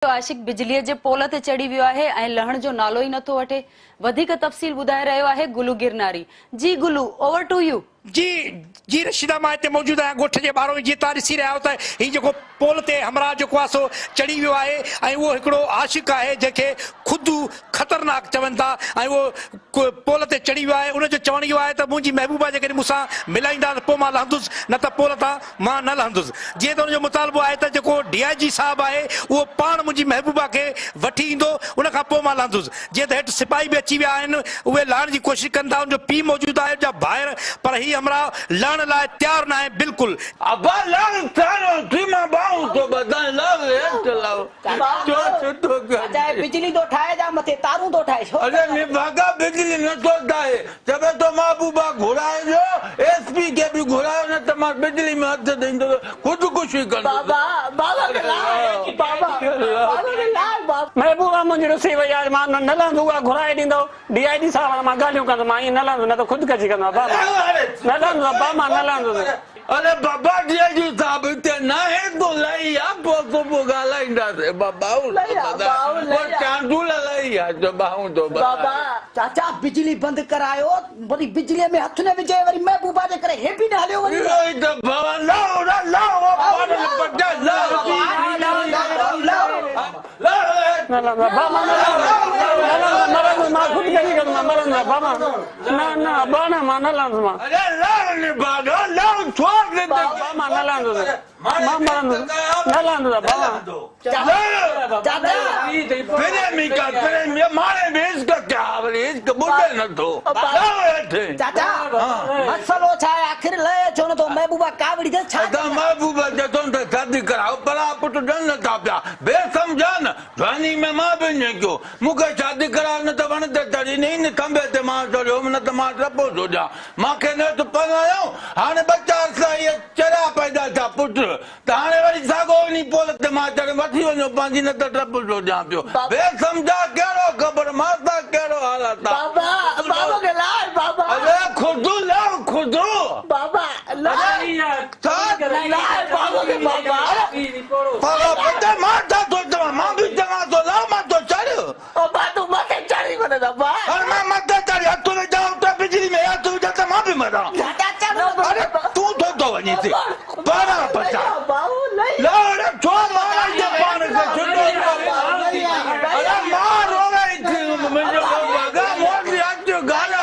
आशिक बिजली जे पोल ते चढ़ी वियो आहे ऐं लहण जो नालो ई नथो वठे। वधीक तफ़सील ॿुधाए रहियो आहे गुलू गिरनारी। जी गुलू, ओवर टू यू। जी जी रशीदा, मां हिते मौजूद आहियां ॻोठ जे ॿाहिरों। जीअं तव्हां ॾिसी रहिया आहियो त हीउ जेको पोल ते हमरा जेको आहे सो चढ़ी वियो आहे ऐं उहो हिकिड़ो आशिक़ आहे जंहिंखे ख़ुदि ख़तरनाक चवनि था ऐं उहो पोल ते चढ़ी वियो आहे। उनजो चवणु इहो आहे त मुंहिंजी महबूबा जेकॾहिं मूंसां मिलाईंदा त पोइ मां लहंदुसि, न त पोल तां मां न लहंदुसि। जीअं त उनजो मुतालबो आहे त जेको DIG साहिबु आहे उहो पाण मुंहिंजी महबूबा खे वठी ईंदो, उन खां पोइ मां लहंदुसि। जीअं त हेठि सिपाही बि अची विया आहिनि, उहे लहण जी कोशिशि कनि था। उनजो पीउ मौजूदु आहे, जा ॿाहिरि, पर हीउ हमरा लहण लाइ तयारु न आहे बिल्कुलु। बिजली तो ठाए जा मथे तारूं तो ठाए छो? अरे निभागा बिजली न तो ठाए, जबे तो महबूबा घुराए जो SP के भी घुराए न त मां बिजली में हथ देंदो खुद खुशी कर। बाबा बाबा के लाल, बाबा बाबा के लाल, बाबा महबूबा मुझे रसी वई आज मां न लंदुगा घुराए दींदो। DIG साहब मां गालियों कंदो, मां न लंदो, न तो खुद कजी कंदो। बाबा न लंदो, बाबा न लंदो। अरे बाबा DIG साहब इते न है तो लई आ पोतो गालाइंदा से बाबा वो चांदू लई आ जो बाहू तो बाबा। चाचा बिजली बंद करायो, वरी बिजली में हथ ने विजे, वरी महबूबा जे करे हे भी न हलियो वरी। रोई तो बाबा लाओ लाओ पानी पट्टा लाओ न लंदो बाबा, मरन मां खुद कजी कंदो, मरन बाबा न बाना मां न लंदो। अरे लाओ ने बाडो लाओ छोड़ दे बाबा न लंदो, मां मरन न लंदो बाबा। चाचा प्रेमिका प्रेमी मारे बेस का क्या आवरे इसको बोले न तो चाचा मसलो छा है आखिर ले छो न तो महबूबा कावड़ी दे छा ता महबूबा जे तो शादी कराओ पला पुट डन न था पिया बे समझान ध्वनि में मां बने क्यों मुके शादी करा न त वन ते तड़ी नहीं न खंबे ते मां चढ़ो न त मां रपो हो जा मां के न तो पनायो हाने बच्चा सा ये चरा पैदा था पुट त हाने वरी सागो नी पोल ते मां चढ़ वठी वनो पांजी न त रपो हो जा पियो बे समझा केरो खबर मारता केरो हालत बाबा बाबा के लाल बाबा। अरे खुदू लाओ खुदू बाबा लाल लाल बाबा के बाबा। पाला पता मारता तो मां भी जमा तो लाओ मां तो चढ़ ओ बा तू मथे चढ़ी कोने बाबा। और मां मत चढ़ तू में जाओ तो बिजली में या तू जाता मां भी मरा। अरे तू तो वनी थी पारा पता बाबू नहीं लाओ रे छो मारा जे पान से छुटो अरे मां रो रही थी मुझे बाबा मोर आज जो गाना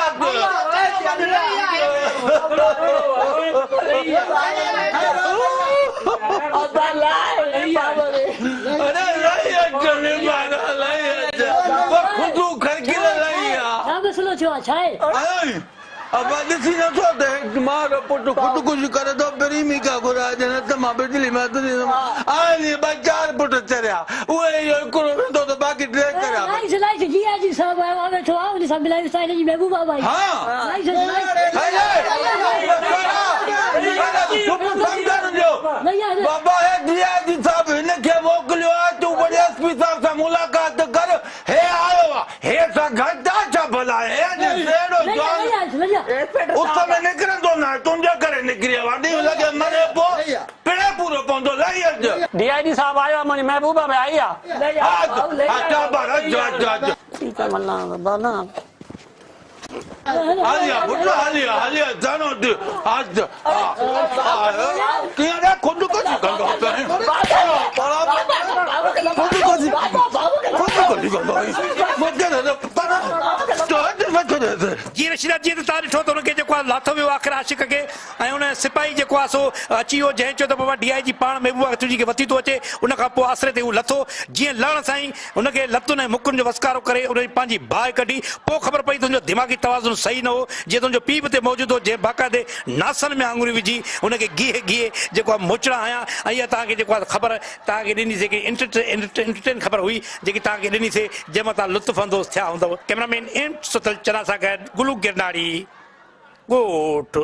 अरे रही चले बागा लई वो खुद खरकी लईया हम सुनो छो छाए अब दिसी न तो दे मारो पुट खुद कुछ करे तो प्रेमी का गुरा जन त मां बिजली में तो आनी बचार पुट चरया ओए यो करो तो बाकी ट्रेक करा लाइस DIG साहब आवे तो आओ नि सब मिलाई साइड जी महबूबा भाई। हां लाइस बाबा है DIG साहब ने के मोकलियो तू बड़े SP साहब से मुलाकात कर हे आयो हे सा घटा चा भला है ने सेड़ो उस समय निकल दो ना तुम जो करे निकलिया वाडी लगे मरे पो पेड़े पूरो पोंदो लई अज DIG साहब आयो मुझे महबूबा में आईया अच्छा बारा जा ठीक है मल्ला बाना हालिया बुढ़ा हालिया जानो दे आज कि ना खुद को गंगा है बड़ा खुद को जी रशीदा, जी तव्हां ॾिठो त हुनखे जेको आहे लाथो वियो आख़िर आशिक़ खे ऐं हुन सिपाही जेको आहे सो अची वियो जंहिं चयो त बाबा DIG पाण महबूबा तुंहिंजी खे वठी थो अचे। उन खां पोइ आसरे ते हू लथो। जीअं लहण साईं हुनखे लतुनि ऐं मुकुनि जो वसकारो करे उन पंहिंजी बाहि कढी। पोइ ख़बर पई तुंहिंजो दिमाग़ी तवाज़ुन सही न हो। जीअं तुंहिंजो पीउ बि हिते मौजूदु हो जंहिं बाक़ाइदे नासनि में आङुरियूं विझी हुनखे गिहे जेको आहे मोचड़ा हयां ऐं इहा तव्हांखे जेको आहे ख़बर तव्हांखे ॾिनी जेकी इंटरटेन ख़बर हुई जेकी तव्हांखे ॾिनीसीं जंहिंमां तव्हां लुत्फ़ अंदोज़ थिया हूंदव। कैमरामैन चना सां गॾु गुलू गिरनारी ॻोठ।